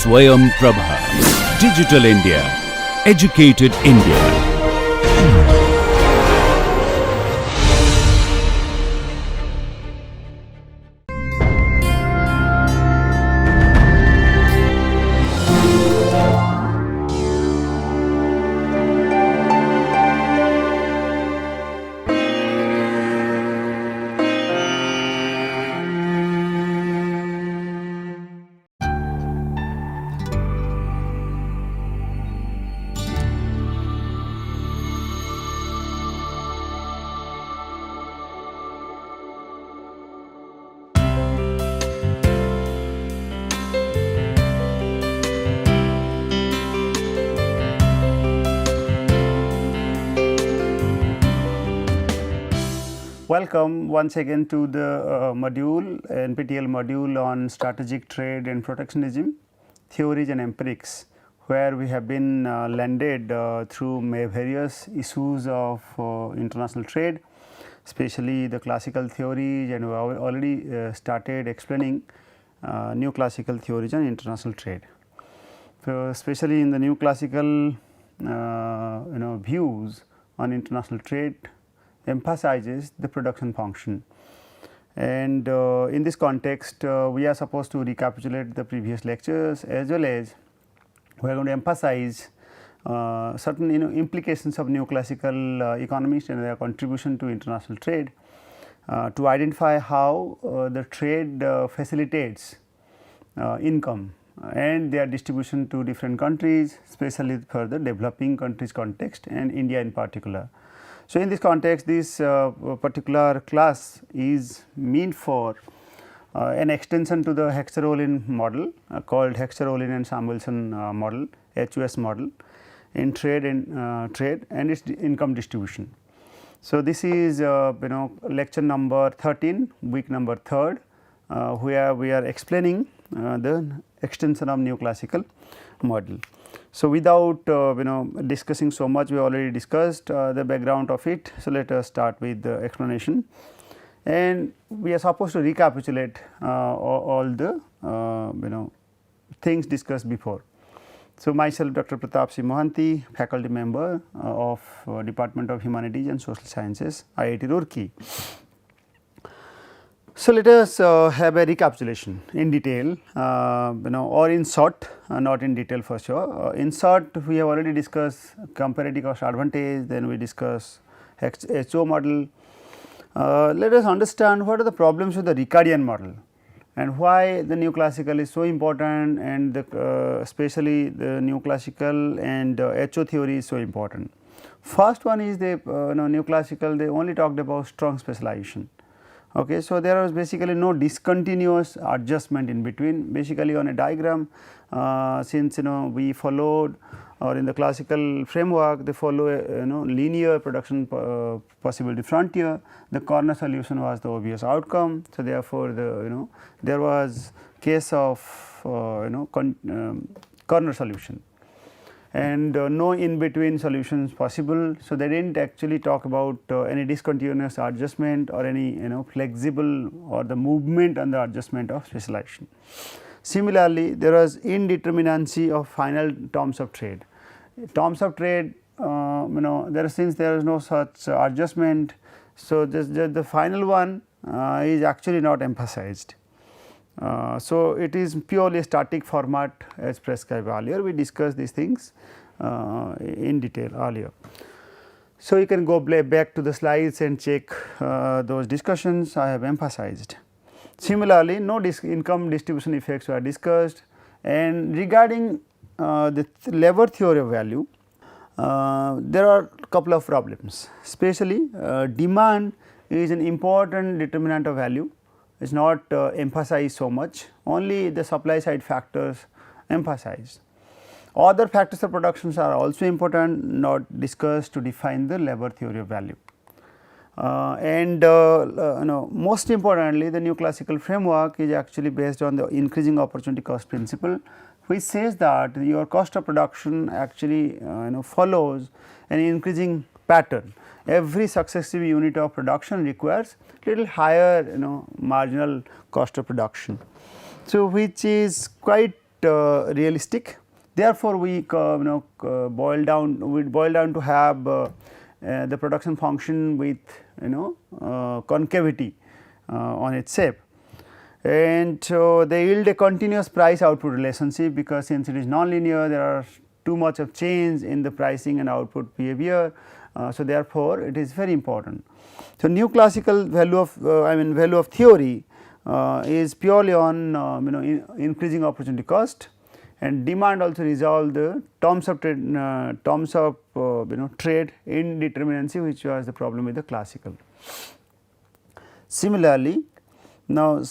Swayam Prabha. Digital India. Educated India. Welcome once again to the NPTEL module on strategic trade and protectionism, theories and empirics, where we have been landed through various issues of international trade, especially the classical theories, and we have already started explaining new classical theories on international trade. So, especially in the new classical views on international trade emphasizes the production function, and in this context we are supposed to recapitulate the previous lectures, as well as we are going to emphasize certain implications of neoclassical economists and their contribution to international trade, to identify how the trade facilitates income and their distribution to different countries, especially for the developing countries context and India in particular. So, in this context, this particular class is meant for an extension to the Hexer-Ohlin model called Hexer-Ohlin and Samuelson model, HOS model in trade and its income distribution. So, this is lecture number 13, week number 3rd, where we are explaining the extension of neoclassical model. So, without discussing so much, we already discussed the background of it. So, let us start with the explanation, and we are supposed to recapitulate all the things discussed before. So, myself Dr. Pratap C. Mohanty, faculty member of Department of Humanities and Social Sciences, IIT Roorkee. So, let us have a recapitulation in detail, or in short, not in detail for sure. In short, we have already discussed comparative cost advantage, then we discuss HO model. Let us understand what are the problems with the Ricardian model and why the neoclassical is so important, and especially the neoclassical and HO theory is so important. First one is the neoclassical, they only talked about strong specialization. Okay, so, there was basically no discontinuous adjustment in between. Basically on a diagram, since we followed, or in the classical framework they follow a linear production possibility frontier, the corner solution was the obvious outcome. So, therefore, the there was case of corner solution and no in between solutions possible. So, they did not actually talk about any discontinuous adjustment or any flexible or the movement and the adjustment of specialization. Similarly, there was indeterminacy of final terms of trade. Terms of trade, since there is no such adjustment. So, the final one is actually not emphasized. So, it is purely a static format as prescribed earlier. We discussed these things in detail earlier. So, you can go back to the slides and check those discussions I have emphasized. Similarly, no income distribution effects were discussed, and regarding the labor theory of value, there are a couple of problems, especially demand is an important determinant of value, is not emphasized so much, only the supply side factors emphasized. Other factors of productions are also important, not discussed to define the labor theory of value. Most importantly, the neoclassical framework is actually based on the increasing opportunity cost principle, which says that your cost of production actually follows an increasing pattern. Every successive unit of production requires little higher marginal cost of production. So, which is quite realistic. Therefore, we boil down to have the production function with concavity on its shape, and they yield a continuous price output relationship, because since it is non-linear, there are too much of change in the pricing and output behavior. So, therefore, it is very important. So, new classical value of value of theory is purely on increasing opportunity cost, and demand also resolve the terms of trade trade indeterminacy, which was the problem with the classical. Similarly, now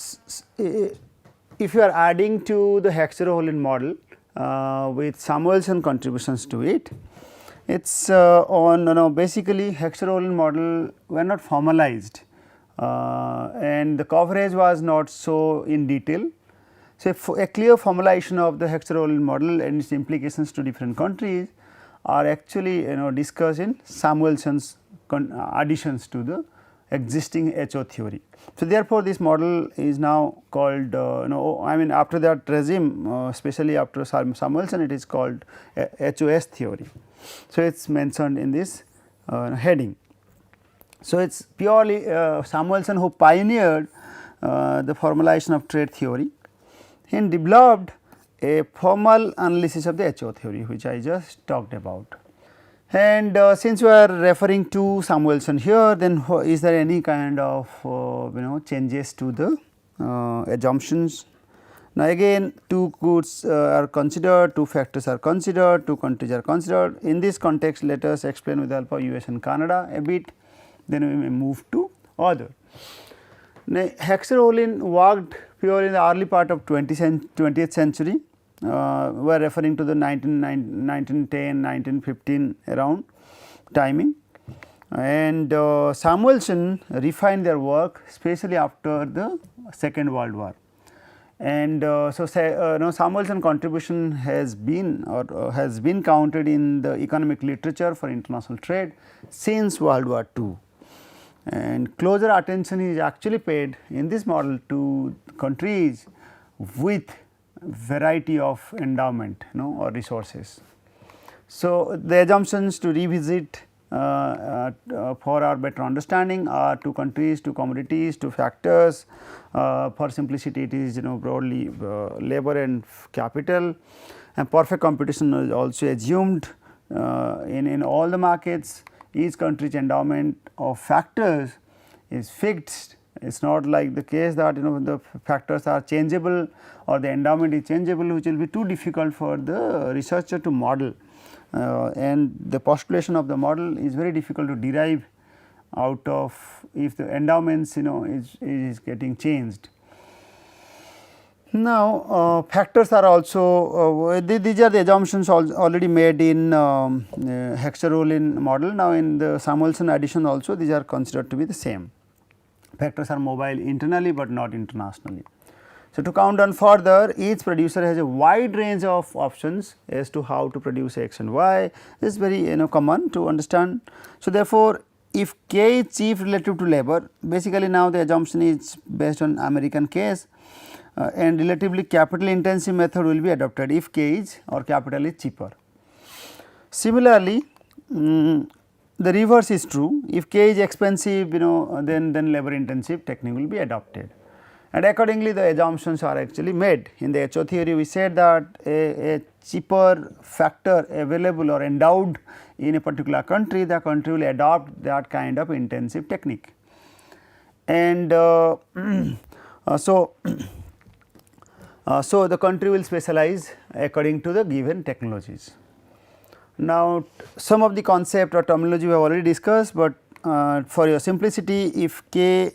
if you are adding to the Hexer-Holin model with Samuelson contributions to it, it is on basically Hexer-Holin model were not formalized, and the coverage was not so in detail. So, a clear formalization of the Hexer-Holin model and its implications to different countries are actually discussed in Samuelson's additions to the existing HO theory. So, therefore, this model is now called after that regime, especially after Samuelson, it is called HOS theory. So, it is mentioned in this heading. So, it is purely Samuelson who pioneered the formalization of trade theory and developed a formal analysis of the HO theory, which I just talked about. And since we are referring to Samuelson here, then is there any kind of changes to the assumptions? Now, again two goods are considered, two factors are considered, two countries are considered. In this context, let us explain with the help of US and Canada a bit, then we may move to other. Now, Hexer-Holin worked purely in the early part of 20th century, we are referring to the 1910, 1915 around timing, and Samuelson refined their work especially after the Second World War. And Samuelson contribution has been counted in the economic literature for international trade since World War II. And closer attention is actually paid in this model to countries with variety of endowment or resources. So, the assumptions to revisit for our better understanding are two countries, two commodities, two factors. For simplicity, it is broadly labor and capital, and perfect competition is also assumed in all the markets. Each country's endowment of factors is fixed. It is not like the case that the factors are changeable or the endowment is changeable, which will be too difficult for the researcher to model, and the postulation of the model is very difficult to derive out of if the endowments is getting changed. Now, factors are also these are the assumptions already made in Hexer-Holin model. Now, in the Samuelson addition also these are considered to be the same. Factors are mobile internally, but not internationally. So, to count on further, each producer has a wide range of options as to how to produce X and Y. This is very common to understand. So, therefore, if K is cheap relative to labor, basically now the assumption is based on American case, and relatively capital intensive method will be adopted if K is or capital is cheaper. Similarly, the reverse is true. If K is expensive, then labor intensive technique will be adopted, and accordingly the assumptions are actually made. In the HO theory, we said that a cheaper factor available or endowed in a particular country, the country will adopt that kind of intensive technique, and so the country will specialize according to the given technologies. Now, some of the concept or terminology we have already discussed, but for your simplicity, if K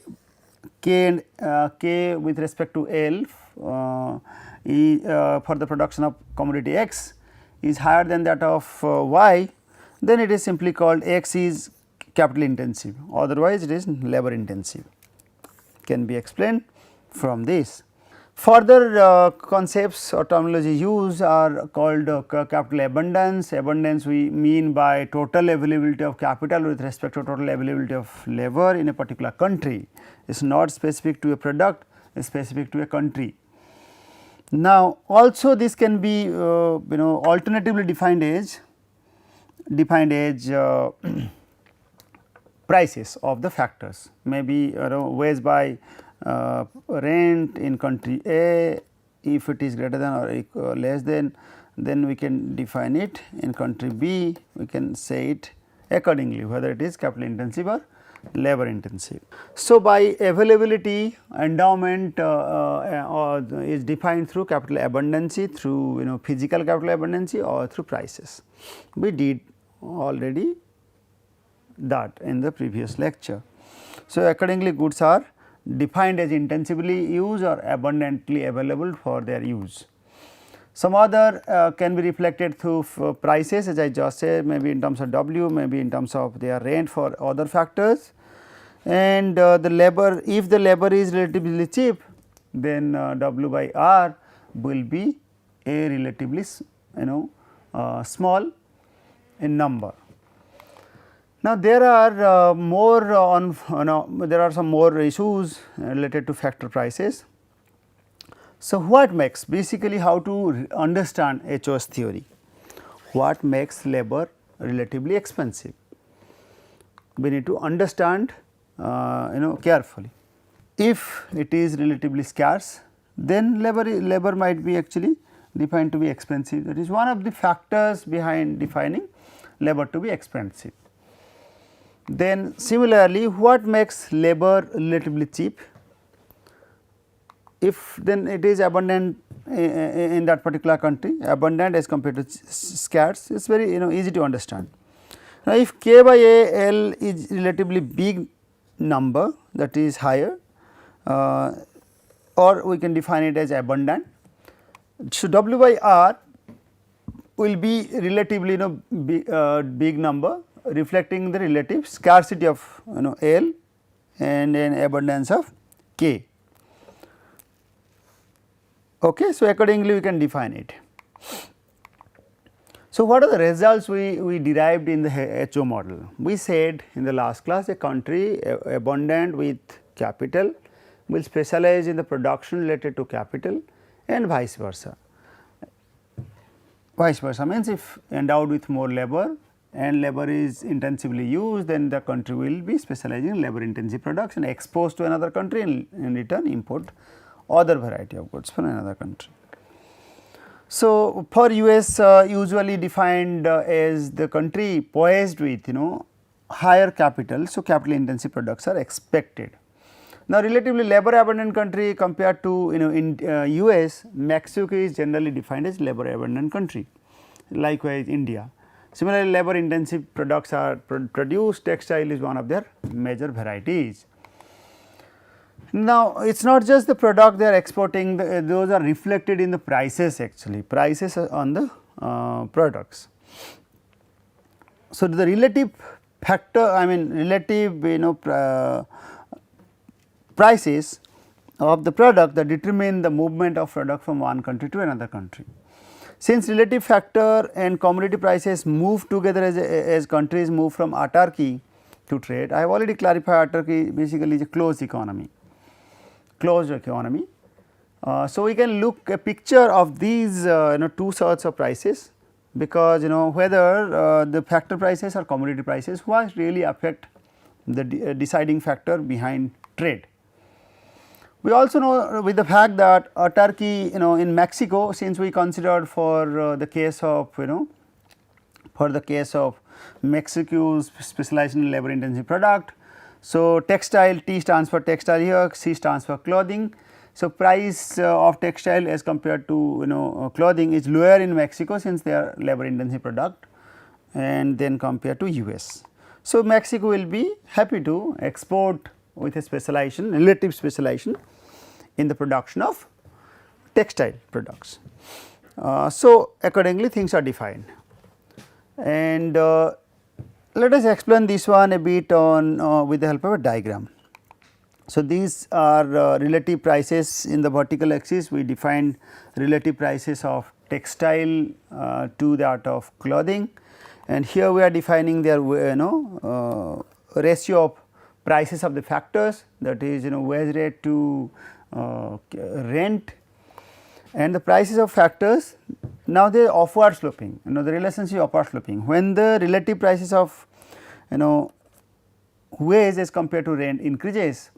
with respect to L for the production of commodity X is higher than that of Y, then it is simply called X is capital intensive, otherwise it is labor intensive, can be explained from this. Further concepts or terminology used are called capital abundance. Abundance we mean by total availability of capital with respect to total availability of labor in a particular country. It is not specific to a product, it is specific to a country. Now, also this can be alternatively defined as prices of the factors, maybe wage by rent in country A, if it is greater than or less than, then we can define it in country B, we can say it accordingly whether it is capital intensive or labor intensive. So, by availability, endowment is defined through capital abundancy, through physical capital abundancy or through prices. We did already that in the previous lecture. So, accordingly goods are defined as intensively used or abundantly available for their use. Some other can be reflected through prices, as I just said, maybe in terms of W, maybe in terms of their rent for other factors, and the labor, if the labor is relatively cheap, then W by R will be a relatively small in number. Now, there are there are some more issues related to factor prices. So, what makes, basically how to understand HOS theory, what makes labor relatively expensive? We need to understand carefully. If it is relatively scarce, then labor might be actually defined to be expensive. That is one of the factors behind defining labor to be expensive. Then similarly, what makes labor relatively cheap? If then it is abundant in that particular country, abundant as compared to scarce, it is very easy to understand. Now, if K by A L is relatively big number, that is higher, or we can define it as abundant. So, W by R will be relatively big number, reflecting the relative scarcity of L and an abundance of K. Okay. So, accordingly we can define it. So, what are the results we derived in the HO model? We said in the last class, a country abundant with capital will specialize in the production related to capital and vice versa. Vice versa means if endowed with more labor and labor is intensively used, then the country will be specializing in labor intensive products and exposed to another country and in return import other variety of goods from another country. So, for US usually defined as the country poised with higher capital. So, capital intensive products are expected. Now, relatively labor abundant country compared to in US, Mexico is generally defined as labor abundant country, likewise India. Similarly, labor intensive products are produced, textile is one of their major varieties. Now, it is not just the product they are exporting, those are reflected in the prices, actually prices on the products. So, the relative factor, I mean relative prices of the product that determine the movement of product from one country to another country. Since relative factor and commodity prices move together as countries move from autarky to trade, I have already clarified autarky basically is a closed economy. So, we can look a picture of these two sorts of prices, because whether the factor prices or commodity prices, what really affect the deciding factor behind trade. We also know with the fact that autarky in Mexico, since we considered for the case of Mexico's specialization in labor intensive product. So, textile, T stands for textile here, C stands for clothing. So, price of textile as compared to clothing is lower in Mexico, since they are labor intensive product, and then compared to US. So, Mexico will be happy to export with a specialization, relative specialization in the production of textile products. So, accordingly things are defined, and let us explain this one a bit on with the help of a diagram. So, these are relative prices in the vertical axis. We defined relative prices of textile to that of clothing, and here we are defining their ratio of prices of the factors, that is wage rate to rent, and the prices of factors, now they are upward sloping, the relationship upward sloping. When the relative prices of wage as compared to rent increases,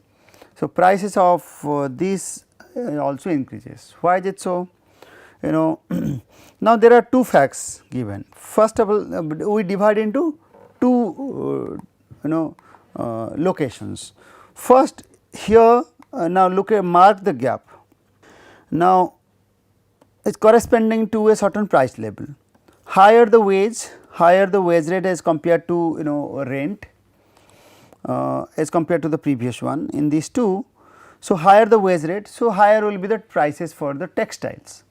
so prices of this also increases. Why is it so? Now there are two facts given. First of all, we divide into two locations. First here, now look at, mark the gap. Now it is corresponding to a certain price level. Higher the wage rate as compared to rent, as compared to the previous one in these two. So higher the wage rate, so higher will be the prices for the textiles.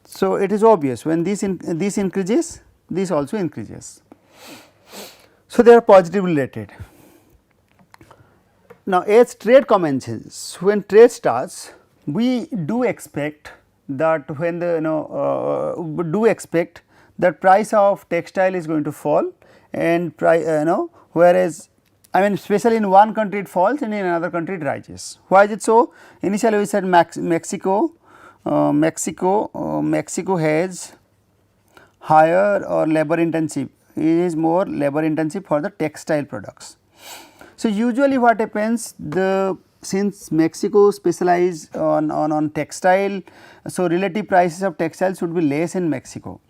So it is obvious, when this increases, this also increases. So they are positively related. Now as trade commences, when trade starts, we do expect that when the do expect that price of textile is going to fall, and whereas I mean especially in one country it falls and in another country it rises. Why is it so? Initially we said Mexico has higher or labor intensive, it is more labor intensive for the textile products. So usually what happens, since Mexico specialize on textile, so relative prices of textile should be less in Mexico.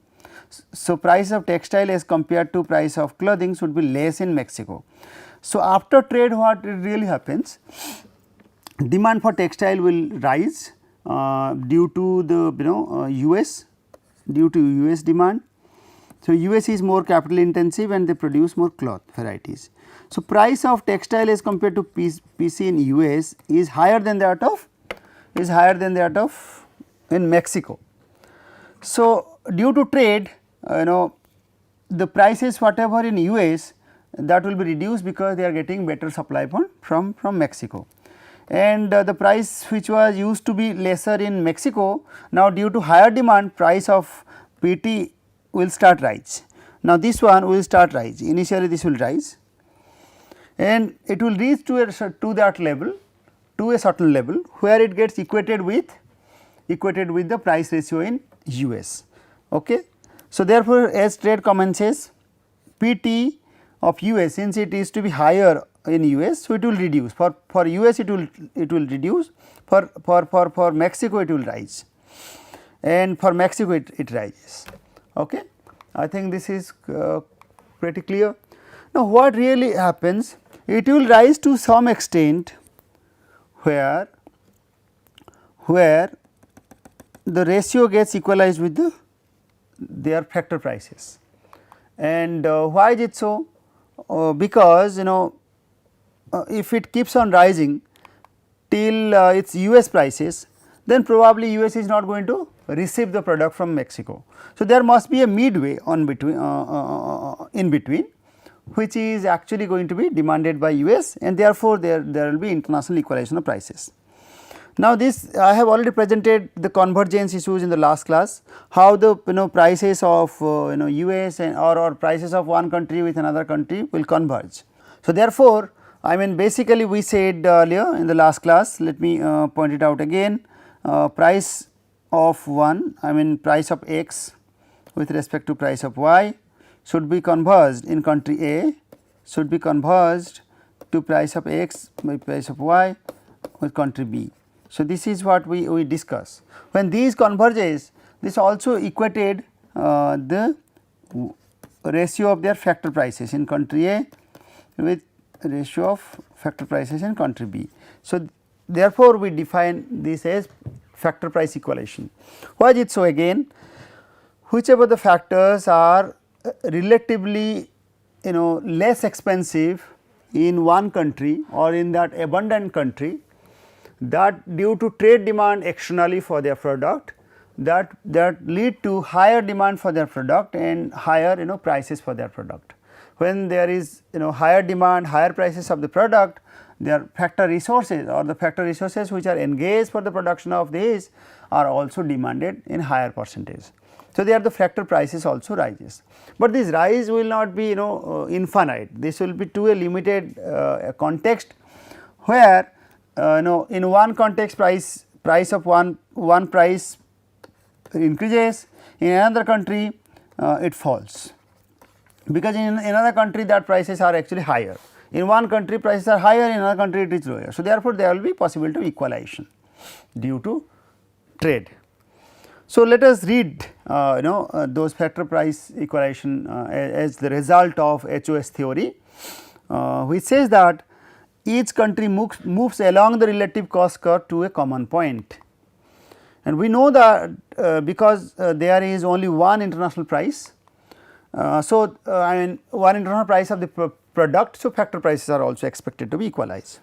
So price of textile as compared to price of clothing should be less in Mexico. So after trade, what really happens, demand for textile will rise due to the US, due to US demand. So US is more capital intensive and they produce more cloth varieties. So price of textile as compared to PC in US is higher than that of in Mexico. So due to trade, the prices whatever in US, that will be reduced because they are getting better supply from Mexico, and the price which was used to be lesser in Mexico, now due to higher demand, price of PT will start rise. Now this one will start rise, initially this will rise and it will reach to that level, to a certain level where it gets equated with the price ratio in US. Okay. So therefore as trade commences, PT of US, since it is to be higher in US, so it will reduce, for US it will reduce, for Mexico it will rise, and for Mexico it rises. Okay. I think this is pretty clear. Now what really happens, it will rise to some extent where the ratio gets equalized with their factor prices. And why is it so? Because if it keeps on rising till its US prices, then probably US is not going to receive the product from Mexico. So there must be a midway on between in between, which is actually going to be demanded by US, and therefore there will be international equalization of prices. Now this I have already presented the convergence issues in the last class, how the prices of US and or prices of one country with another country will converge. So therefore I mean basically we said earlier in the last class, let me point it out again, price of one, I mean price of X with respect to price of Y should be converged in country A, should be converged to price of X by price of Y with country B. So this is what we discuss. When these converges, this also equated the ratio of their factor prices in country A with ratio of factor prices in country B. So therefore we define this as factor price equalization. Why is it so? Again, whichever the factors are relatively less expensive in one country or in that abundant country, that due to trade demand externally for their product, that lead to higher demand for their product and higher prices for their product. When there is higher demand, higher prices of the product, their factor resources or the factor resources which are engaged for the production of these are also demanded in higher percentage. So there the factor prices also rises, but this rise will not be infinite. This will be to a limited context where in one context price of one price increases, in another country it falls, because in another country that prices are actually higher. In one country prices are higher, in another country it is lower. So, therefore, there will be possibility of equalization due to trade. So, let us read those factor price equalization as the result of HOS theory, which says that each country moves along the relative cost curve to a common point. And we know that because there is only one international price. So, I mean one international price of the product, so factor prices are also expected to be equalized.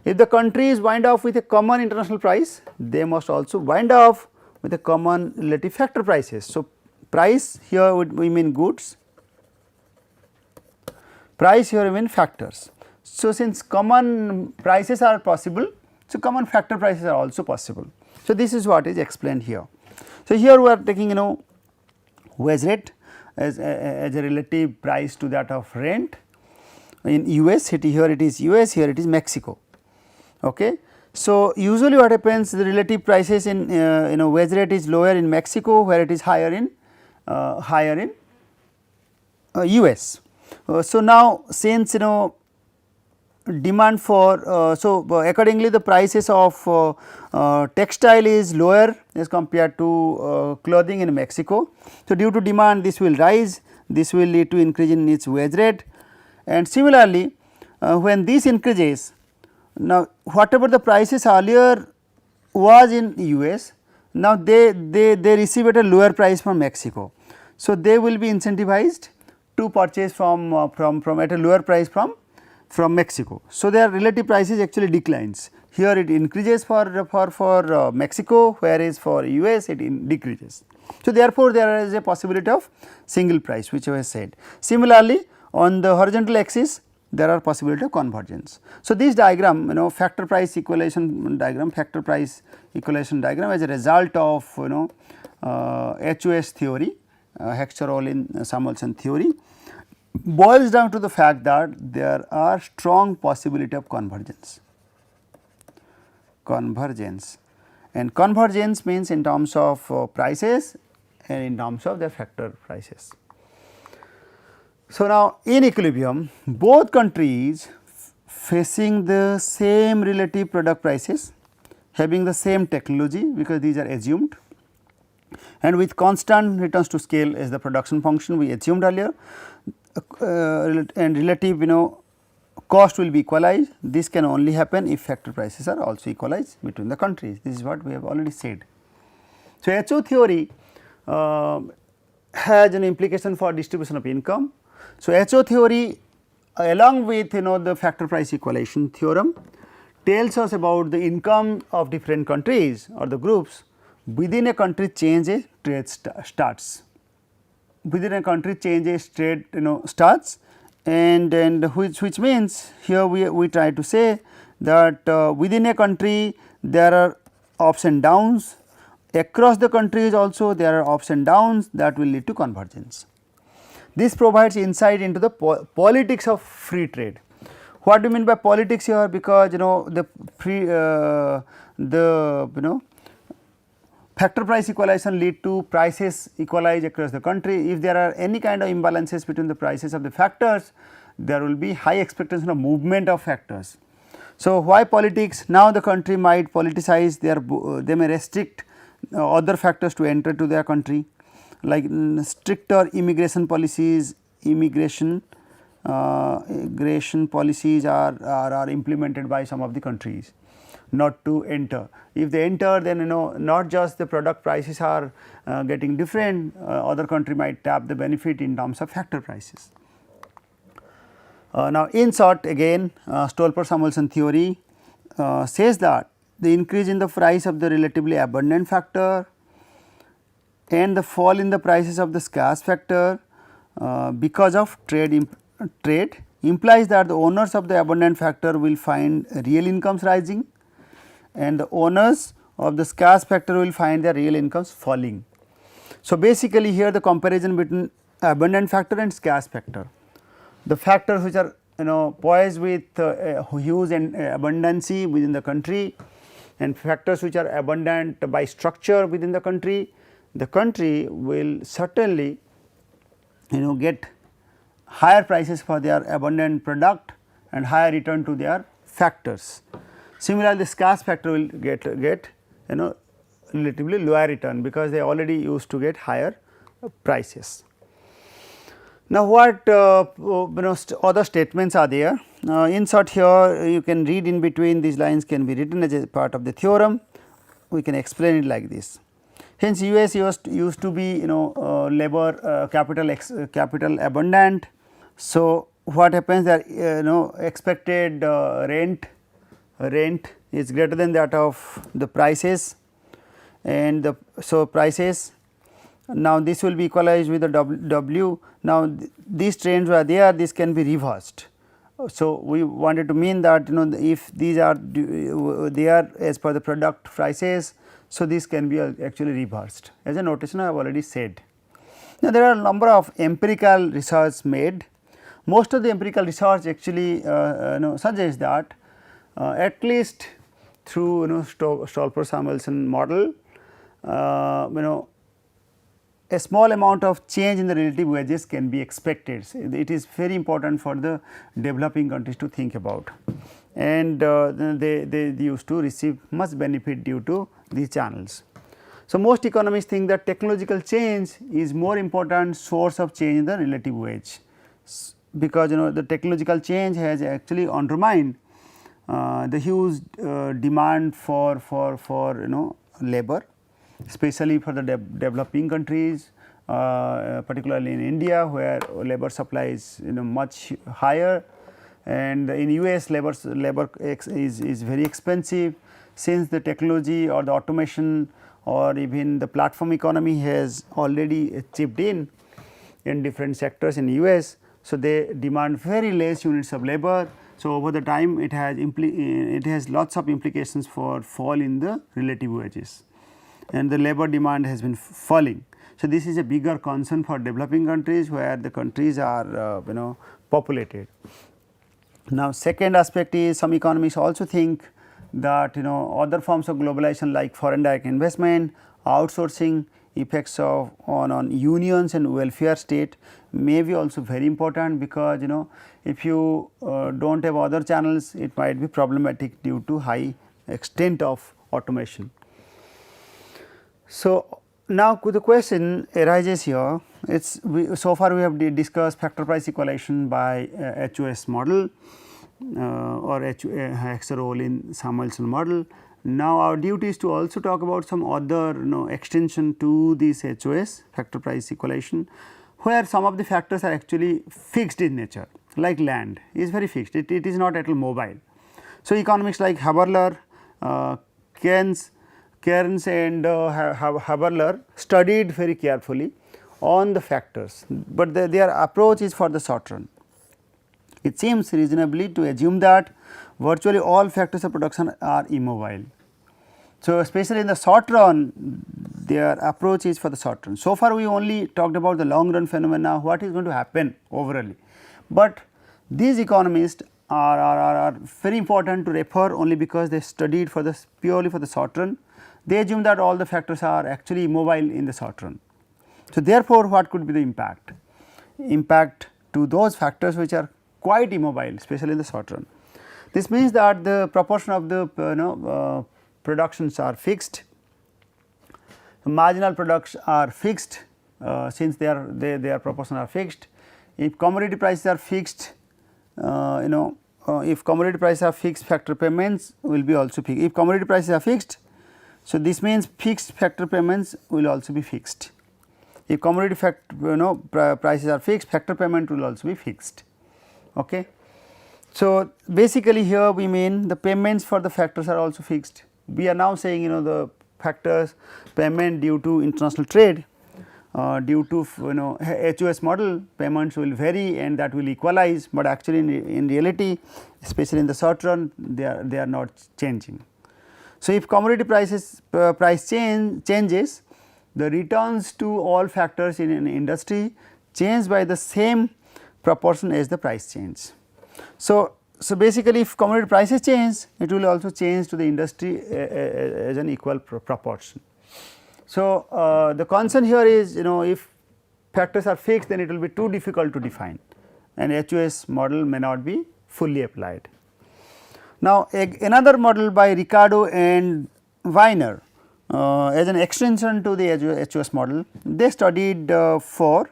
If the countries wind up with a common international price, they must also wind up with a common relative factor prices. So, price here we mean goods, price here we mean factors. So, since common prices are possible, so common factor prices are also possible. So, this is what is explained here. So, here we are taking wage rate as a relative price to that of rent in US, here it is US, here it is Mexico. Okay. So, usually what happens, the relative prices in wage rate is lower in Mexico, where it is higher in US. So, now since demand for accordingly the prices of textile is lower as compared to clothing in Mexico. So, due to demand this will rise, this will lead to increase in its wage rate, and similarly when this increases, now whatever the prices earlier was in US, now they receive at a lower price from Mexico. So, they will be incentivized to purchase from at a lower price from Mexico. So, their relative prices actually declines. Here it increases for Mexico, whereas for US it decreases. So, therefore, there is a possibility of single price, which I have said. Similarly, on the horizontal axis there are possibility of convergence. So, this diagram factor price equalization diagram, factor price equalization diagram as a result of HOS theory, Hexcher-Ohlin-Samuelson theory, boils down to the fact that there are strong possibility of convergence, and convergence means in terms of prices and in terms of their factor prices. So, now in equilibrium both countries facing the same relative product prices, having the same technology because these are assumed, and with constant returns to scale as the production function we assumed earlier, and relative cost will be equalized. This can only happen if factor prices are also equalized between the countries. This is what we have already said. So, HO theory has an implication for distribution of income. So, HO theory along with the factor price equalization theorem tells us about the income of different countries or the groups within a country change a trade starts. Within a country changes trade starts, and which means here we try to say that within a country there are ups and downs, across the countries also there are ups and downs that will lead to convergence. This provides insight into the politics of free trade. What do you mean by politics here? Because factor price equalization lead to prices equalize across the country. If there are any kind of imbalances between the prices of the factors, there will be high expectation of movement of factors. So, why politics? Now the country might politicize they may restrict other factors to enter to their country, like stricter immigration policies. Immigration policies are implemented by some of the countries not to enter. If they enter, then not just the product prices are getting different, other country might tap the benefit in terms of factor prices. Now, in short, again Stolper-Samuelson theory says that the increase in the price of the relatively abundant factor and the fall in the prices of the scarce factor because of trade implies that the owners of the abundant factor will find real incomes rising, and the owners of the scarce factor will find their real incomes falling. So, basically here the comparison between abundant factor and scarce factor, the factors which are poised with huge and abundancy within the country, and factors which are abundant by structure within the country, the country will certainly get higher prices for their abundant product and higher return to their factors. Similarly, the scarce factor will get relatively lower return, because they already used to get higher prices. Now, what other statements are there? In short, here you can read in between, these lines can be written as a part of the theorem. We can explain it like this. Hence, US used to be labor capital abundant. So, what happens that expected rent is greater than that of the prices, and so prices, now this will be equalized with the W. Now, these trends were there, this can be reversed. So, we wanted to mean that if these are there as per the product prices, so this can be actually reversed, as a notation I have already said. Now, there are a number of empirical research made. Most of the empirical research actually suggests that at least through Stolper-Samuelson model, a small amount of change in the relative wages can be expected. It is very important for the developing countries to think about, and they used to receive much benefit due to these channels. So, most economists think that technological change is more important source of change in the relative wage, because the technological change has actually undermined the huge demand for labor, especially for the developing countries, particularly in India, where labor supply is much higher, and in US labor is very expensive, since the technology or the automation or even the platform economy has already chipped in different sectors in US. So, they demand very less units of labor. So, over the time it has lots of implications for fall in the relative wages, and the labor demand has been falling. So, this is a bigger concern for developing countries, where the countries are populated. Now, second aspect is, some economists also think that other forms of globalization like foreign direct investment, outsourcing, effects of on unions and welfare state may be also very important, because if you do not have other channels, it might be problematic due to high extent of automation. So, now the question arises here, so far we have discussed factor price equalization by HOS model or Hexer in Samuelson model. Now, our duty is to also talk about some other extension to this HOS factor price equalization, where some of the factors are actually fixed in nature, like land is very fixed, it is not at all mobile. So, economists like Haberler, Keynes and Haberler studied very carefully on the factors, but their approach is for the short run. It seems reasonably to assume that virtually all factors of production are immobile. So, especially in the short run, their approach is for the short run. So far we only talked about the long run phenomena, what is going to happen overall, but these economists are very important to refer only because they studied for the purely for the short run. They assume that all the factors are actually immobile in the short run. So, therefore, what could be the impact? Impact to those factors which are quite immobile, especially in the short run. This means that the proportion of the productions are fixed, marginal products are fixed, since their proportions are fixed. If commodity prices are fixed, if commodity prices are fixed, factor payments will be also fixed. If commodity prices are fixed, so this means fixed factor payments will also be fixed. If commodity prices are fixed, factor payment will also be fixed. Okay. So, basically here we mean the payments for the factors are also fixed. We are now saying the factors payment due to international trade, due to HOS model, payments will vary and that will equalize, but actually in reality, especially in the short run, they are not changing. So, if commodity prices price changes, the returns to all factors in an industry change by the same proportion as the price change. So, basically if commodity prices change, it will also change to the industry as an equal proportion. So, the concern here is, if factors are fixed, then it will be too difficult to define, and HOS model may not be fully applied. Now, another model by Ricardo and Weiner as an extension to the HOS model, they studied for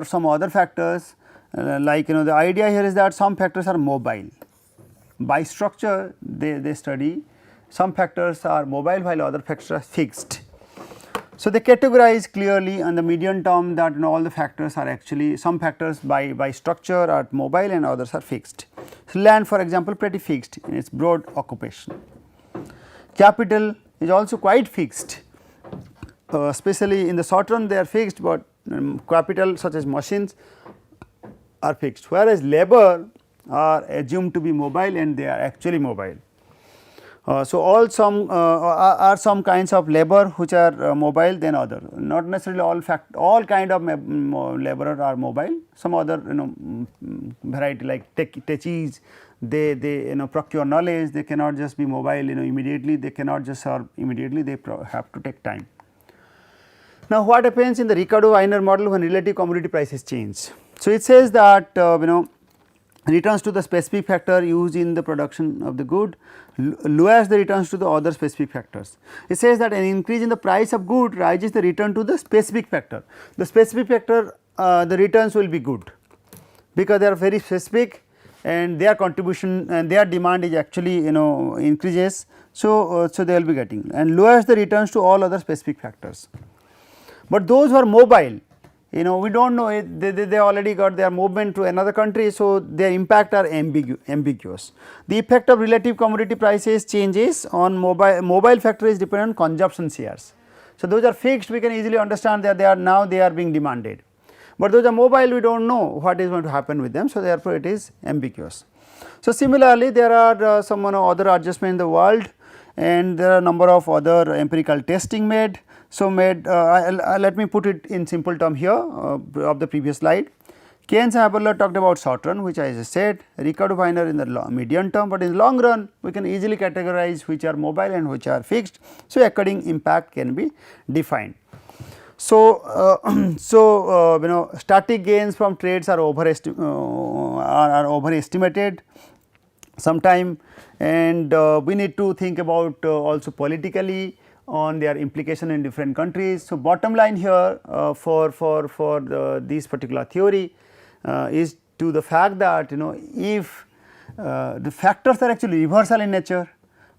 some other factors, like the idea here is that some factors are mobile. By structure, they study some factors are mobile while other factors are fixed. So, they categorize clearly on the median term that all the factors are actually, some factors by structure are mobile and others are fixed. So, land for example pretty fixed in its broad occupation. Capital is also quite fixed, especially in the short run they are fixed, but capital such as machines are fixed, whereas labor are assumed to be mobile and they are actually mobile. So, are some kinds of labor which are mobile than other, not necessarily all kind of laborers are mobile, some other variety like techies, they procure knowledge, they cannot just be mobile immediately, they cannot just serve immediately, they have to take time. Now, what happens in the Ricardo-Weiner model when relative commodity prices change? So, it says that returns to the specific factor used in the production of the good lowers the returns to the other specific factors. It says that an increase in the price of good raises the return to the specific factor. The specific factor the returns will be good because they are very specific and their contribution and their demand is actually increases. So, they will be getting and lowers the returns to all other specific factors. But those who are mobile, we do not know it, they already got their movement to another country. So, their impact are ambiguous. The effect of relative commodity prices changes on mobile factor is dependent on consumption shares. So, those are fixed, we can easily understand that they are being demanded, but those are mobile, we do not know what is going to happen with them. So, therefore, it is ambiguous. So, similarly, there are some other adjustments in the world and there are a number of other empirical testing made. So, let me put it in simple term here of the previous slide. Keynes and Haberler talked about short run, which I just said, Ricardo-Weiner in the medium term, but in the long run we can easily categorize which are mobile and which are fixed. So, according impact can be defined. So, static gains from trades are overestimated sometime, and we need to think about also politically on their implication in different countries. So, bottom line here for this particular theory is to the fact that if the factors are actually reversal in nature,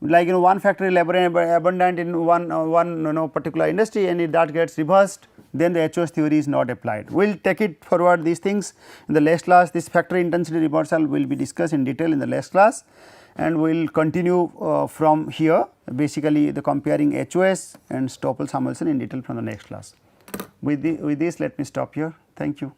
like one factor is abundant in one particular industry and if that gets reversed, then the HOS theory is not applied. We will take it forward these things in the next class. This factor intensity reversal will be discussed in detail in the next class, and we will continue from here, basically the comparing HOS and Stoffel-Samuelson in detail from the next class. With this, let me stop here. Thank you.